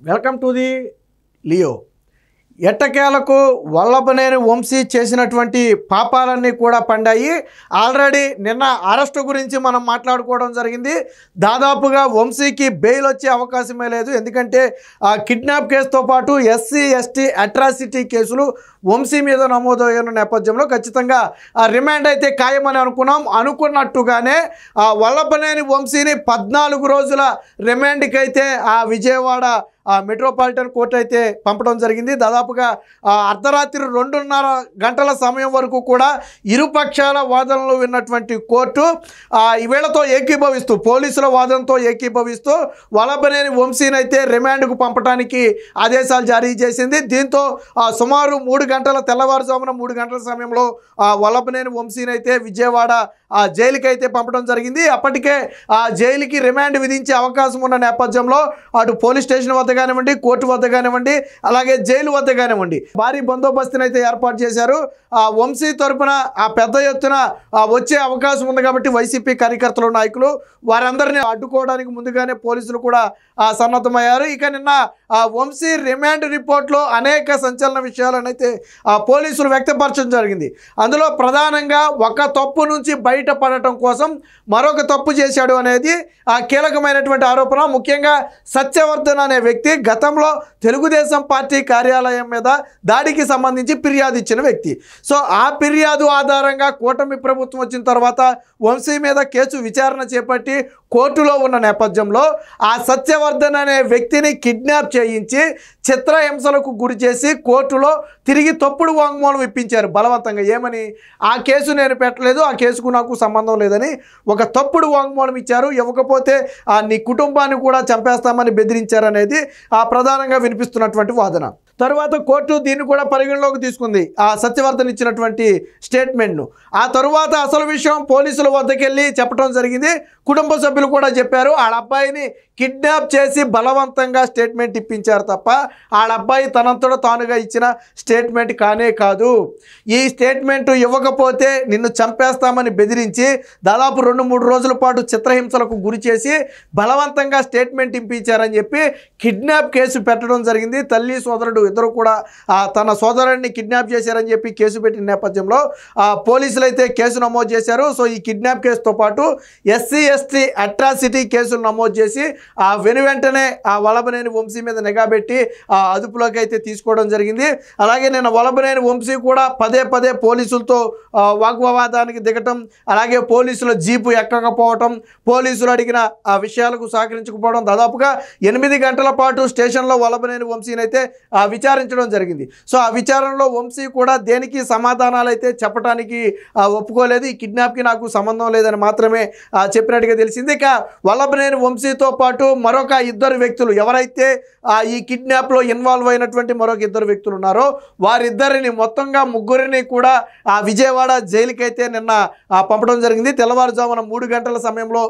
Welcome to the Leo. ఎట్టకేలకు వల్లభనేని వంశీ చేసినటువంటి పాపాలన్నీ కూడా పండాయి. ఆల్రెడీ నిన్న అరెస్టు గురించి మనం మాట్లాడుకోవడం జరిగింది. దాదాపుగా వంశీకి బెయిల్ వచ్చే అవకాశమే లేదు. ఎందుకంటే కిడ్నాప్ కేసుతో పాటు SC/ST అట్రాసిటీ కేసులు వంశీ మీద నమోదైన నేపథ్యంలో ఖచ్చితంగా రిమాండ్ అయితే ఖాయమని అనుకున్నాం. అనుకున్నట్టుగానే వల్లభనేని వంశీని 14 రోజుల రిమాండ్కి అయితే విజయవాడ మెట్రోపాలిటన్ కోర్టు అయితే పంపడం జరిగింది. దాదాపుగా అర్ధరాత్రి 2:30 గంటల సమయం వరకు కూడా ఇరుపక్షాల వాదనలు విన్నటువంటి కోర్టు వీళ్ళతో ఏకీభవిస్తూ, పోలీసుల వాదనతో ఏకీభవిస్తూ వల్లభనేని వంశీని అయితే రిమాండ్కు పంపడానికి ఆదేశాలు జారీ చేసింది. దీంతో సుమారు 3 గంటల తెల్లవారుజామున 3 గంటల సమయంలో వల్లభనేని వంశీని అయితే విజయవాడ జైలుకి అయితే పంపడం జరిగింది. అప్పటికే జైలుకి రిమాండ్ విధించే అవకాశం ఉన్న నేపథ్యంలో అటు పోలీస్ స్టేషన్ వద్ద కానివ్వండి, కోర్టు వద్ద కానివ్వండి, అలాగే జైలు వద్ద కానివ్వండి భారీ బందోబస్తుని అయితే ఏర్పాటు చేశారు. వంశీ తరపున పెద్ద ఎత్తున వచ్చే అవకాశం ఉంది కాబట్టి వైసీపీ కార్యకర్తలు, నాయకులు వారందరినీ అడ్డుకోవడానికి ముందుగానే పోలీసులు కూడా సన్నద్ధమయ్యారు. ఇక నిన్న వంశీ రిమాండ్ రిపోర్ట్లో అనేక సంచలన విషయాలను అయితే పోలీసులు వ్యక్తపరచడం జరిగింది. అందులో ప్రధానంగా ఒక తప్పు నుంచి బయటపడటం కోసం మరొక తప్పు చేశాడు అనేది కీలకమైనటువంటి ఆరోపణ. ముఖ్యంగా సత్యవర్ధన్ అనే వ్యక్తి గతంలో తెలుగుదేశం పార్టీ కార్యాలయం మీద దాడికి సంబంధించి ఫిర్యాదు ఇచ్చిన వ్యక్తి. సో ఆ ఫిర్యాదు ఆధారంగా కూటమి ప్రభుత్వం వచ్చిన తర్వాత వంశీ మీద కేసు విచారణ చేపట్టి కోర్టులో ఉన్న నేపథ్యంలో ఆ సత్యవర్ధన్ అనే వ్యక్తిని కిడ్నాప్ చేయించి చిత్రహింసలకు గురి చేసి కోర్టులో తిరిగి తప్పుడు వాంగ్మూలం ఇప్పించారు బలవంతంగా. ఏమని? ఆ కేసు నేను పెట్టలేదు, ఆ కేసుకు నాకు సంబంధం లేదని ఒక తప్పుడు వాంగ్మూలం ఇచ్చారు. ఇవ్వకపోతే నీ కుటుంబాన్ని కూడా చంపేస్తామని బెదిరించారనేది ప్రధానంగా వినిపిస్తున్నటువంటి వాదన. తరువాత కోర్టు దీన్ని కూడా పరిగణలోకి తీసుకుంది, ఆ సత్యవర్ధన్ ఇచ్చినటువంటి స్టేట్మెంట్ను. ఆ తరువాత అసలు విషయం పోలీసుల వద్దకు వెళ్ళి చెప్పడం జరిగింది. కుటుంబ సభ్యులు కూడా చెప్పారు. వాళ్ళ అబ్బాయిని కిడ్నాప్ చేసి బలవంతంగా స్టేట్మెంట్ ఇప్పించారు తప్ప వాళ్ళ అబ్బాయి తనంతట తానుగా ఇచ్చిన స్టేట్మెంట్ కానే కాదు. ఈ స్టేట్మెంట్ ఇవ్వకపోతే నిన్ను చంపేస్తామని బెదిరించి దాదాపు 2-3 రోజుల పాటు చిత్రహింసలకు గురి చేసి బలవంతంగా స్టేట్మెంట్ ఇప్పించారని చెప్పి కిడ్నాప్ కేసు పెట్టడం జరిగింది. తల్లి సోదరుడు ఇద్దరు కూడా తన సోదరుడిని కిడ్నాప్ చేశారని చెప్పి కేసు పెట్టిన నేపథ్యంలో పోలీసులు అయితే కేసు నమోదు చేశారు. సో ఈ కిడ్నాప్ కేసుతో పాటు SC/ST అట్రాసిటీ కేసులు నమోదు చేసి వెంటనే వల్లభనేని వంశీ మీద నిఘా పెట్టి అదుపులోకి అయితే తీసుకోవడం జరిగింది. అలాగే నేను వల్లభనేని వంశీ కూడా పదే పోలీసులతో వాగ్వాదానికి దిగటం, అలాగే పోలీసుల జీపు ఎక్కకపోవటం, పోలీసులు అడిగిన విషయాలకు సహకరించకపోవడం, దాదాపుగా 8 గంటల పాటు స్టేషన్లో వల్లభనేని వంశీని అయితే విచారించడం జరిగింది. సో ఆ విచారణలో వంశీ కూడా దేనికి సమాధానాలు అయితే చెప్పడానికి ఒప్పుకోలేదు. ఈ కిడ్నాప్కి నాకు సంబంధం లేదని మాత్రమే చెప్పినట్టుగా తెలిసింది. ఇక వల్లభనేని వంశీతో పాటు మరొక 2 వ్యక్తులు ఎవరైతే ఈ కిడ్నాప్లో ఇన్వాల్వ్ అయినటువంటి మరొక 2 వ్యక్తులు ఉన్నారో వారిద్దరిని మొత్తంగా 3 కూడా విజయవాడ జైలుకి అయితే నిన్న పంపడం జరిగింది. తెల్లవారుజామున 3 గంటల సమయంలో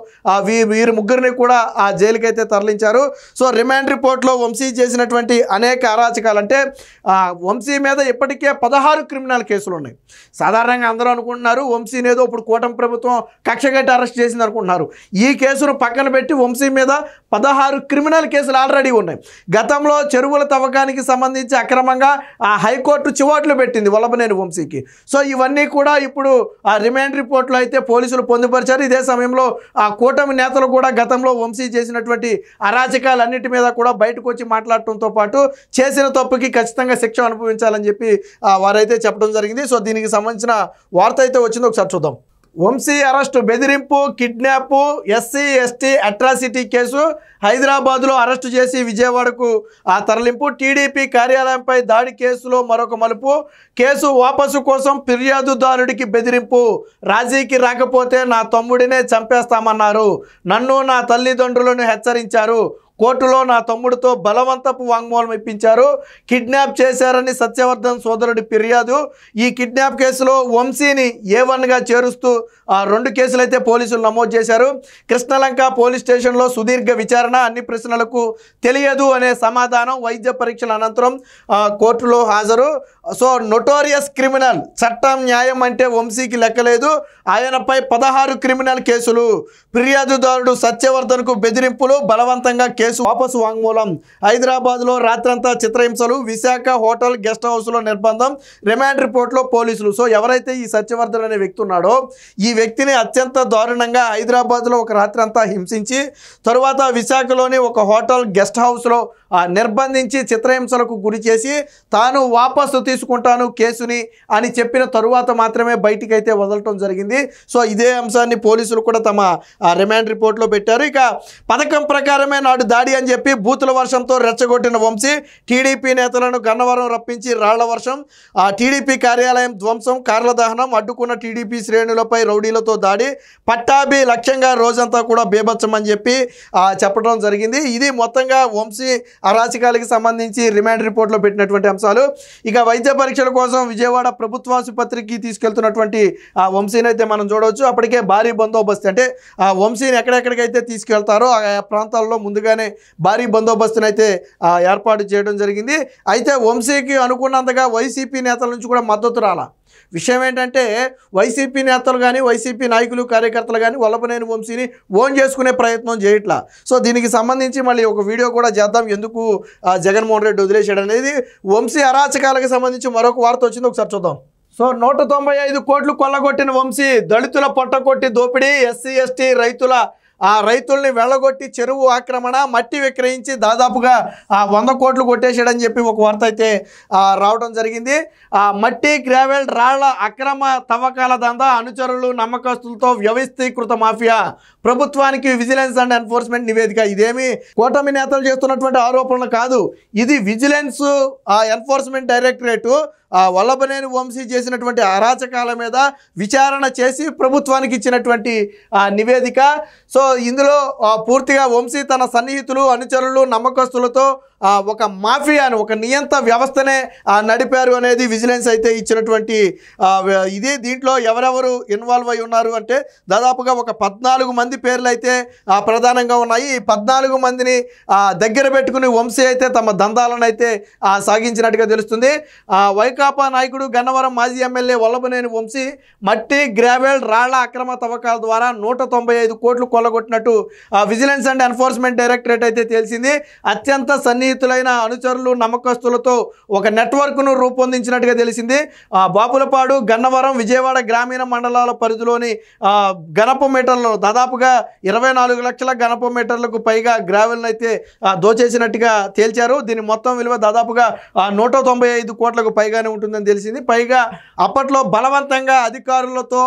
వీరు 3 కూడా ఆ జైలుకి అయితే తరలించారు. సో రిమాండ్ రిపోర్ట్లో వంశీ చేసినటువంటి అనేక అరాచకాలంటే వంశీ మీద ఇప్పటికే 16 క్రిమినల్ కేసులు ఉన్నాయి. సాధారణంగా అందరూ అనుకుంటున్నారు వంశీని ఏదో ఇప్పుడు కూటమి ప్రభుత్వం కక్షగట్టి అరెస్ట్ చేసింది అనుకుంటున్నారు. ఈ కేసును పక్కన పెట్టి వంశీ మీద 16 క్రిమినల్ కేసులు ఆల్రెడీ ఉన్నాయి. గతంలో చెరువుల తవ్వకానికి సంబంధించి అక్రమంగా హైకోర్టు చివాట్లు పెట్టింది వల్లభనేని వంశీకి. సో ఇవన్నీ కూడా ఇప్పుడు రిమాండ్ రిపోర్ట్లో అయితే పోలీసులు పొందుపరిచారు. ఇదే సమయంలో కూటమి నేతలు కూడా గతంలో వంశీ చేసినటువంటి అరాచకాలన్నిటి మీద కూడా బయటకు వచ్చి మాట్లాడటంతో పాటు చేసిన తప్పుకి ఖచ్చితంగా శిక్ష అనుభవించాలని చెప్పి వారైతే చెప్పడం జరిగింది. సో దీనికి సంబంధించిన వార్త అయితే వచ్చింది, ఒకసారి చూద్దాం. వంశీ అరెస్టు, బెదిరింపు, కిడ్నాప్, SC/ST అట్రాసిటీ కేసు హైదరాబాద్లో అరెస్టు చేసి విజయవాడకు తరలింపు. టీడీపీ కార్యాలయంపై దాడి కేసులో మరొక మలుపు. కేసు వాపసు కోసం ఫిర్యాదుదారుడికి బెదిరింపు. రాజీకి రాకపోతే నా తమ్ముడినే చంపేస్తామన్నారు. నన్ను నా తల్లిదండ్రులను హెచ్చరించారు. కోర్టులో నా తమ్ముడితో బలవంతపు వాంగ్మూలం ఇప్పించారు. కిడ్నాప్ చేశారని సత్యవర్ధన్ సోదరుడి ఫిర్యాదు. ఈ కిడ్నాప్ కేసులో వంశీని A1గా చేరుస్తూ 2 కేసులైతే పోలీసులు నమోదు చేశారు. కృష్ణలంక పోలీస్ స్టేషన్లో సుదీర్ఘ విచారణ, అన్ని ప్రశ్నలకు తెలియదు అనే సమాధానం, వైద్య పరీక్షల అనంతరం కోర్టులో హాజరు. సో నోటోరియస్ క్రిమినల్, చట్టం న్యాయం అంటే వంశీకి లెక్కలేదు. ఆయనపై 16 క్రిమినల్ కేసులు. ఫిర్యాదుదారుడు సత్యవర్ధన్కు బెదిరింపులు, బలవంతంగా కేసు వాపసు వాంగ్మూలం. హైదరాబాద్లో రాత్రంతా చిత్రహింసలు, విశాఖ హోటల్ గెస్ట్ హౌస్లో నిర్బంధం, రిమాండ్ రిపోర్ట్లో పోలీసులు. సో ఎవరైతే ఈ సత్యవర్ధన్ అనే వ్యక్తి ఉన్నాడో ఈ వ్యక్తిని అత్యంత దారుణంగా హైదరాబాద్లో ఒక రాత్రి అంతా హింసించి తరువాత విశాఖలోని ఒక హోటల్ గెస్ట్ హౌస్లో నిర్బంధించి చిత్రహింసలకు గురి చేసి తాను వాపసు తీసుకుంటాను కేసుని అని చెప్పిన తరువాత మాత్రమే బయటికైతే వదలటం జరిగింది. సో ఇదే అంశాన్ని పోలీసులు కూడా తమ రిమాండ్ రిపోర్ట్లో పెట్టారు. ఇక పథకం ప్రకారమే నాడు దాడి అని చెప్పి బూతుల వర్షంతో రెచ్చగొట్టిన వంశీ, టీడీపీ నేతలను గన్నవరం రప్పించి రాళ్ల వర్షం, టీడీపీ కార్యాలయం ధ్వంసం, కార్ల దహనం, అడ్డుకున్న టీడీపీ శ్రేణులపై రౌడీలతో దాడి, పట్టాభి లక్ష్యంగా రోజంతా కూడా బేభత్సమని చెప్పి చెప్పడం జరిగింది. ఇది మొత్తంగా వంశీ అరాచకాలకి సంబంధించి రిమాండ్ రిపోర్ట్లో పెట్టినటువంటి అంశాలు. ఇక వైద్య పరీక్షల కోసం విజయవాడ ప్రభుత్వ ఆసుపత్రికి తీసుకెళ్తున్నటువంటి వంశీని అయితే మనం చూడవచ్చు. అప్పటికే భారీ బందోబస్తు, అంటే వంశీని ఎక్కడెక్కడికైతే తీసుకెళ్తారో ఆ ప్రాంతాల్లో ముందుగానే భారీ బందోబస్తుని అయితే ఏర్పాటు చేయడం జరిగింది. అయితే వంశీకి అనుకున్నంతగా వైసీపీ నేతల నుంచి కూడా మద్దతు రాలా. విషయం ఏంటంటే వైసీపీ నేతలు కానీ వైసీపీ నాయకులు కార్యకర్తలు కానీ వల్లభనేని వంశీని ఓన్ చేసుకునే ప్రయత్నం చేయట్లా. సో దీనికి సంబంధించి మళ్ళీ ఒక వీడియో కూడా చేద్దాం, ఎందుకు జగన్మోహన్ రెడ్డి వదిలేశాడు అనేది. వంశీ అరాచకాలకు సంబంధించి మరొక వార్త వచ్చింది, ఒకసారి చూద్దాం. సో 195 కోట్లు కొల్లగొట్టిన వంశీ, దళితుల పొట్టకొట్టి దోపిడీ, ఎస్సీ ఎస్టీ రైతుల్ని వెళ్ళగొట్టి చెరువు ఆక్రమణ, మట్టి విక్రయించి దాదాపుగా 100 కోట్లు కొట్టేశాడని చెప్పి ఒక వార్త అయితే రావడం జరిగింది. మట్టి గ్రావెల్ రాళ్ల అక్రమ తవ్వకాల దందా, అనుచరులు నమ్మకస్తులతో వ్యవస్థీకృత మాఫియా, ప్రభుత్వానికి విజిలెన్స్ అండ్ ఎన్ఫోర్స్మెంట్ నివేదిక. ఇదేమి కూటమి నేతలు చేస్తున్నటువంటి ఆరోపణలు కాదు, ఇది vigilance enforcement directorate Vallabhaneni Vamsi చేసినటువంటి అరాచకాల మీద విచారణ చేసి ప్రభుత్వానికి ఇచ్చినటువంటి నివేదిక. సో ఇందులో పూర్తిగా వంశీ తన సన్నిహితులు అనుచరులు నమ్మకస్తులతో ఒక మాఫియాను, ఒక నియంత్ర వ్యవస్థనే నడిపారు అనేది విజిలెన్స్ అయితే ఇచ్చినటువంటి ఇది. దీంట్లో ఎవరెవరు ఇన్వాల్వ్ అయి ఉన్నారు అంటే దాదాపుగా ఒక 14 మంది పేర్లు అయితే ప్రధానంగా ఉన్నాయి. ఈ 14 మందిని దగ్గర పెట్టుకుని వంశీ అయితే తమ దందాలను అయితే సాగించినట్టుగా తెలుస్తుంది. వైకాపా నాయకుడు గన్నవరం మాజీ ఎమ్మెల్యే వల్లభనేని వంశీ మట్టి గ్రావెల్ రాళ్ల అక్రమ తవ్వకాల ద్వారా 195 కోట్లు కొల్లగొట్టినట్టు విజిలెన్స్ అండ్ ఎన్ఫోర్స్మెంట్ డైరెక్టరేట్ అయితే తెలిసింది. అత్యంత సన్నిహితులైన అనుచరులు నమ్మకస్తులతో ఒక నెట్వర్క్ను రూపొందించినట్టుగా తెలిసింది. బాపులపాడు, గన్నవరం, విజయవాడ గ్రామీణ మండలాల పరిధిలోని గణప మీటర్లు దాదాపుగా 24 లక్షల గణప మీటర్లకు పైగా గ్రావెల్ను అయితే దోచేసినట్టుగా తేల్చారు. దీని మొత్తం విలువ దాదాపుగా 195 కోట్లకు పైగానే ఉంటుందని తెలిసింది. పైగా అప్పట్లో బలవంతంగా అధికారులతో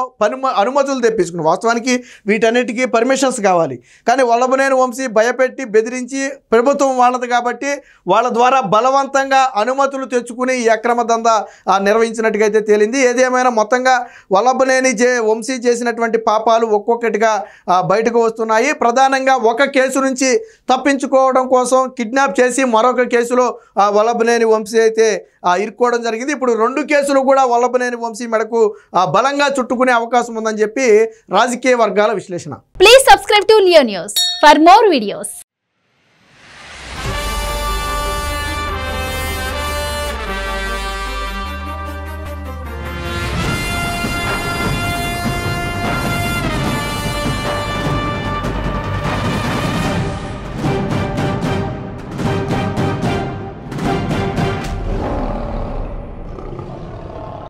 అనుమతులు తెప్పించుకున్నారు. వాస్తవానికి వీటన్నిటికీ పర్మిషన్స్ కావాలి, కానీ వల్లభనేని వంశీ భయపెట్టి బెదిరించి ప్రభుత్వం వాళ్ళది కాబట్టి వాళ్ళ ద్వారా బలవంతంగా అనుమతులు తెచ్చుకుని ఈ అక్రమ దందా నిర్వహించినట్టుగా అయితే తేలింది. ఏదేమైనా మొత్తంగా వల్లభనేని వంశీ చేసినటువంటి పాపాలు ఒక్కొక్కటిగా బయటకు వస్తున్నాయి. ప్రధానంగా ఒక కేసు నుంచి తప్పించుకోవడం కోసం కిడ్నాప్ చేసి మరొక కేసులో వల్లభనేని వంశీ అయితే ఇరుక్కోవడం జరిగింది. ఇప్పుడు 2 కేసులు కూడా వల్లభనేని వంశీ మెడకు బలంగా చుట్టుకునే అవకాశం ఉందని చెప్పి రాజకీయ వర్గాల విశ్లేషణ. Please subscribe to Leo news for more videos.